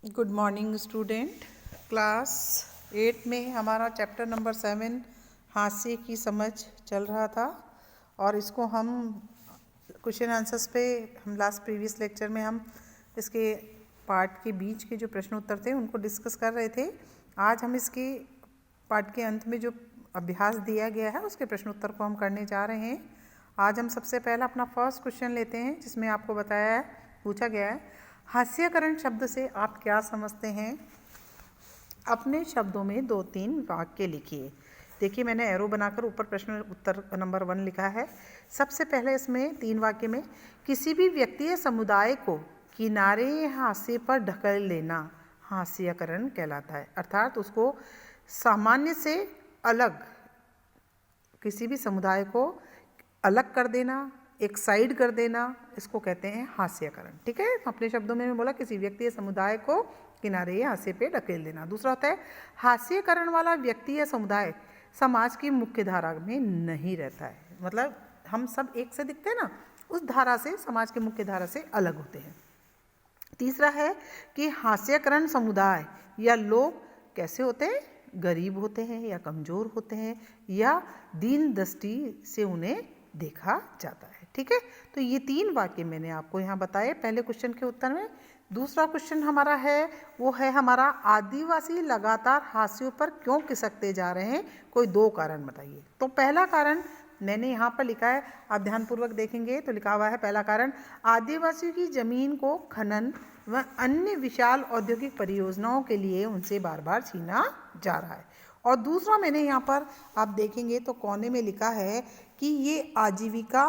Good morning student. Class 8 में हमारा chapter number 7 हास्य की समझ चल रहा था और इसको हम क्वेश्चन आंसर्स पे हम लास्ट प्रीवियस लेक्चर में हम इसके पार्ट के बीच के जो प्रश्न उत्तर थे उनको डिस्कस कर रहे थे। आज हम इसके पार्ट के अंत में जो अभ्यास दिया गया है उसके प्रश्न उत्तर को हम करने जा रहे हैं। आज हम सबसे पहला अपना फर्स्ट क्वेश्चन लेते हैं जिसमें आपको बताया है, पूछा गया है, हास्यकरण शब्द से आप क्या समझते हैं? अपने शब्दों में 2-3 वाक्य लिखिए। देखिए मैंने एरो बनाकर ऊपर प्रश्न उत्तर नंबर 1 लिखा है। सबसे पहले इसमें 3 वाक्य में किसी भी व्यक्ति या समुदाय को किनारे या हास्य पर ढकेल लेना हास्यकरण कहलाता है। अर्थात उसको सामान्य से अलग, किसी भी समुदाय को अलग कर देना, एक साइड कर देना, इसको कहते हैं हास्यकरण। ठीक है, अपने शब्दों में बोला किसी व्यक्ति या समुदाय को किनारे या हास्य पे ढकेल देना। दूसरा होता है हास्यकरण वाला व्यक्ति या समुदाय समाज की मुख्य धारा में नहीं रहता है। मतलब हम सब एक से दिखते हैं ना, उस धारा से, समाज की मुख्य धारा से अलग होते हैं। तीसरा है कि हास्यकरण समुदाय या लोग कैसे होते हैं? गरीब होते हैं या कमज़ोर होते हैं या दीन दृष्टि से उन्हें देखा जाता है। ठीक है, तो ये 3 वाक्य मैंने आपको यहाँ बताए पहले क्वेश्चन के उत्तर में। दूसरा क्वेश्चन हमारा है वो है हमारा आदिवासी लगातार हास्यों पर क्यों खिसकते जा रहे हैं? कोई 2 कारण बताइए। तो पहला कारण मैंने यहाँ पर लिखा है, आप ध्यानपूर्वक देखेंगे तो लिखा हुआ है पहला कारण आदिवासियों की जमीन को खनन व अन्य विशाल औद्योगिक परियोजनाओं के लिए उनसे बार बार छीना जा रहा है। और दूसरा मैंने यहाँ पर आप देखेंगे तो कोने में लिखा है कि ये आजीविका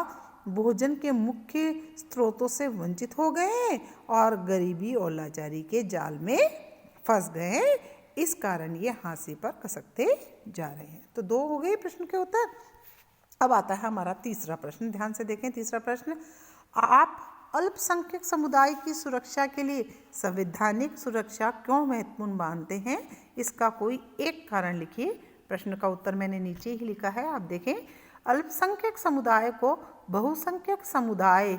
भोजन के मुख्य स्रोतों से वंचित हो गए हैं और गरीबी और लाचारी के जाल में फंस गए हैं, इस कारण ये हास्य पर खिसकते जा रहे हैं। तो 2 हो गए प्रश्न के उत्तर। अब आता है हमारा तीसरा प्रश्न, ध्यान से देखें। तीसरा प्रश्न, आप अल्पसंख्यक समुदाय की सुरक्षा के लिए संवैधानिक सुरक्षा क्यों महत्वपूर्ण मानते हैं? इसका कोई एक कारण लिखिए। प्रश्न का उत्तर मैंने नीचे ही लिखा है, आप देखें। अल्पसंख्यक समुदाय को बहुसंख्यक समुदाय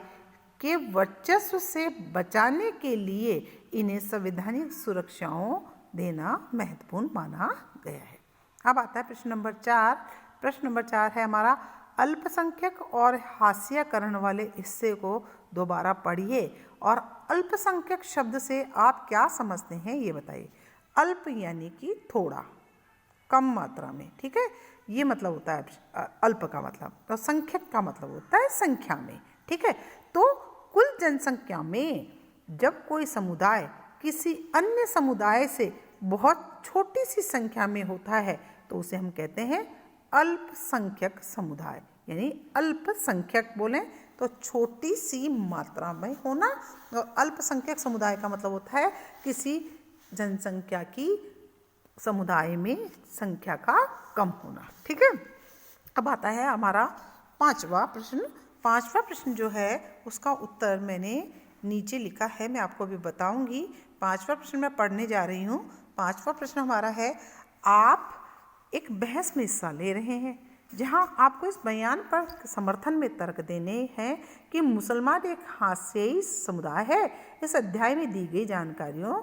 के वर्चस्व से बचाने के लिए इन्हें संवैधानिक सुरक्षाओं देना महत्वपूर्ण माना गया है। अब आता है प्रश्न नंबर 4। प्रश्न नंबर 4 है हमारा अल्पसंख्यक और हास्यकरण वाले हिस्से को दोबारा पढ़िए और अल्पसंख्यक शब्द से आप क्या समझते हैं ये बताइए। अल्प यानी कि थोड़ा, कम मात्रा में। ठीक है, ये मतलब होता है अल्प का मतलब, तो संख्यक का मतलब होता है संख्या में। ठीक है, तो कुल जनसंख्या में जब कोई समुदाय किसी अन्य समुदाय से बहुत छोटी सी संख्या में होता है तो उसे हम कहते हैं अल्पसंख्यक समुदाय। यानी अल्पसंख्यक बोलें तो छोटी सी मात्रा में होना, और अल्पसंख्यक समुदाय का मतलब होता है किसी जनसंख्या की समुदाय में संख्या का कम होना। ठीक है, अब आता है हमारा 5वां प्रश्न। 5वां प्रश्न जो है उसका उत्तर मैंने नीचे लिखा है, मैं आपको अभी बताऊंगी। 5वां प्रश्न मैं पढ़ने जा रही हूँ। 5वां प्रश्न हमारा है, आप एक बहस में हिस्सा ले रहे हैं जहां आपको इस बयान पर समर्थन में तर्क देने हैं कि मुसलमान एक हास्यई समुदाय है। इस अध्याय में दी गई जानकारियों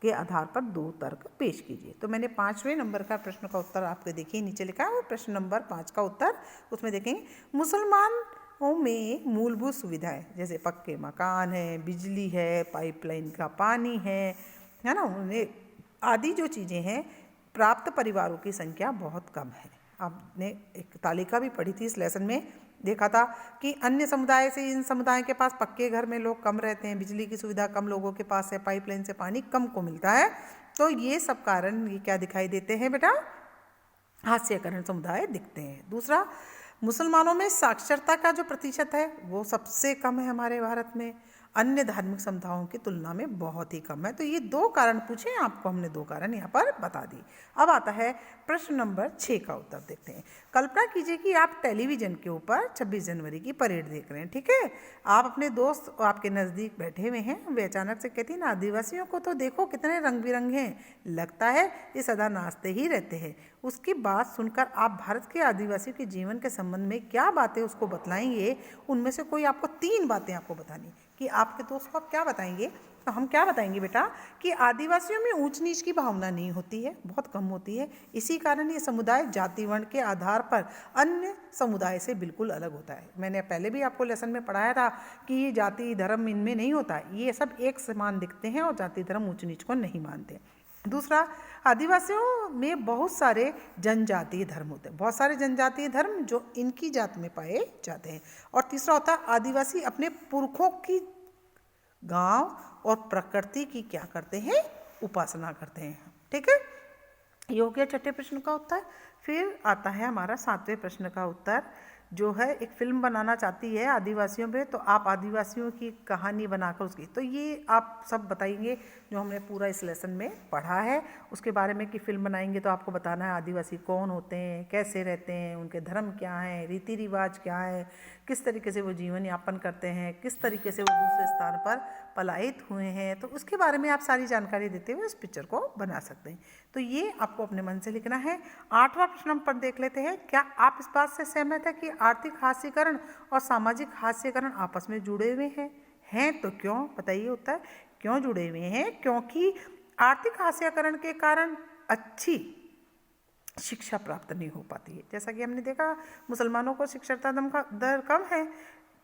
के आधार पर 2 तर्क पेश कीजिए। तो मैंने 5वें नंबर का प्रश्न का उत्तर आपको देखिए नीचे लिखा है, वो प्रश्न नंबर 5 का उत्तर। उसमें देखेंगे मुसलमानों में मूलभूत सुविधाएं जैसे पक्के मकान है, बिजली है, पाइपलाइन का पानी है ना, उन्हें आदि जो चीज़ें हैं, प्राप्त परिवारों की संख्या बहुत कम है। आपने एक तालिका भी पढ़ी थी इस लेसन में, देखा था कि अन्य समुदाय से इन समुदाय के पास पक्के घर में लोग कम रहते हैं, बिजली की सुविधा कम लोगों के पास है, पाइपलाइन से पानी कम को मिलता है। तो ये सब कारण ये क्या दिखाई देते हैं बेटा? हास्यकरण समुदाय दिखते हैं। दूसरा, मुसलमानों में साक्षरता का जो प्रतिशत है वो सबसे कम है हमारे भारत में, अन्य धार्मिक समुदायों की तुलना में बहुत ही कम है। तो ये 2 कारण पूछे आपको, हमने 2 कारण यहाँ पर बता दी। अब आता है प्रश्न नंबर 6 का उत्तर देखते हैं। कल्पना कीजिए कि आप टेलीविज़न के ऊपर 26 जनवरी की परेड देख रहे हैं। ठीक है, आप अपने दोस्त आपके नज़दीक बैठे हुए हैं, वे अचानक से कहती हैं, आदिवासियों को तो देखो कितने रंग बिरंगे हैं, लगता है ये सदा नाचते ही रहते हैं। उसकी बात सुनकर आप भारत के आदिवासियों के जीवन के संबंध में क्या बातें उसको बतलाएंगे? उनमें से कोई आपको 3 बातें आपको बतानी कि आपके दोस्त को आप क्या बताएंगे तो हम क्या बताएंगे बेटा कि आदिवासियों में ऊंच नीच की भावना नहीं होती है, बहुत कम होती है। इसी कारण ये समुदाय जाति वर्ण के आधार पर अन्य समुदाय से बिल्कुल अलग होता है। मैंने पहले भी आपको लेसन में पढ़ाया था कि जाति धर्म इनमें नहीं होता, ये सब एक समान दिखते हैं और जाति धर्म ऊंच नीच को नहीं मानते। दूसरा, आदिवासियों में बहुत सारे जनजातीय धर्म होते हैं, बहुत सारे जनजातीय धर्म जो इनकी जात में पाए जाते हैं। और तीसरा होता है आदिवासी अपने पुरखों की गांव और प्रकृति की क्या करते हैं, उपासना करते हैं। ठीक है, ये हो गया छठे प्रश्न का उत्तर। फिर आता है हमारा सातवें प्रश्न का उत्तर, जो है एक फिल्म बनाना चाहती है आदिवासियों पे, तो आप आदिवासियों की कहानी बनाकर उसकी, तो ये आप सब बताएंगे जो हमने पूरा इस लेसन में पढ़ा है उसके बारे में कि फिल्म बनाएंगे तो आपको बताना है आदिवासी कौन होते हैं, कैसे रहते हैं, उनके धर्म क्या हैं, रीति रिवाज क्या है, किस तरीके से वो जीवन यापन करते हैं, किस तरीके से वो दूसरे स्थान पर पलायित हुए हैं, तो उसके बारे में आप सारी जानकारी देते हुए उस पिक्चर को बना सकते हैं। तो ये आपको अपने मन से लिखना है। आठवां प्रश्न हम पर देख लेते हैं, क्या आप इस बात से सहमत है कि आर्थिक हास्यकरण और सामाजिक हास्यकरण आपस में जुड़े हुए हैं तो क्यों? बताइए उत्तर, क्यों जुड़े हुए हैं? क्योंकि आर्थिक हास्यकरण के कारण अच्छी शिक्षा प्राप्त नहीं हो पाती है। जैसा कि हमने देखा मुसलमानों को शिक्षाता दर कम है,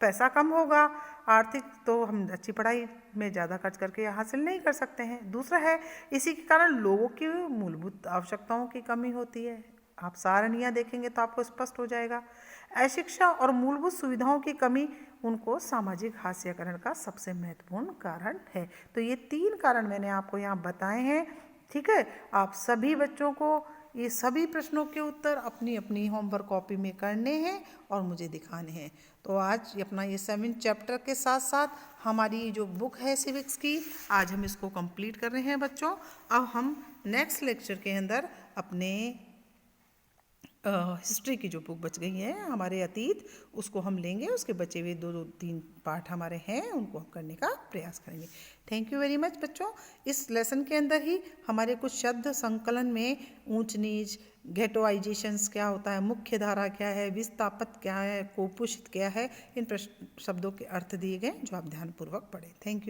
पैसा कम होगा, आर्थिक तो हम अच्छी पढ़ाई में ज़्यादा खर्च करके हासिल नहीं कर सकते हैं। दूसरा है इसी के कारण लोगों की मूलभूत आवश्यकताओं की कमी होती है। आप सारणियाँ देखेंगे तो आपको स्पष्ट हो जाएगा। अशिक्षा और मूलभूत सुविधाओं की कमी उनको सामाजिक हास्यकरण का सबसे महत्वपूर्ण कारण है। तो ये 3 कारण मैंने आपको यहाँ बताए हैं। ठीक है, आप सभी बच्चों को ये सभी प्रश्नों के उत्तर अपनी अपनी होमवर्क कॉपी में करने हैं और मुझे दिखाने हैं। तो आज अपना ये 7 चैप्टर के साथ साथ हमारी जो बुक है सिविक्स की, आज हम इसको कंप्लीट कर रहे हैं बच्चों। अब हम नेक्स्ट लेक्चर के अंदर अपने हिस्ट्री की जो बुक बच गई है हमारे अतीत, उसको हम लेंगे, उसके बचे हुए 2-3 पार्ट हमारे हैं उनको हम करने का प्रयास करेंगे। थैंक यू वेरी मच बच्चों। इस लेसन के अंदर ही हमारे कुछ शब्द संकलन में ऊंच नीच, घेटोइजेशंस क्या होता है, मुख्य धारा क्या है, विस्थापित क्या है, कुपोषित क्या है, इन शब्दों के अर्थ दिए गए जो आप ध्यानपूर्वक पढ़ें। Thank you.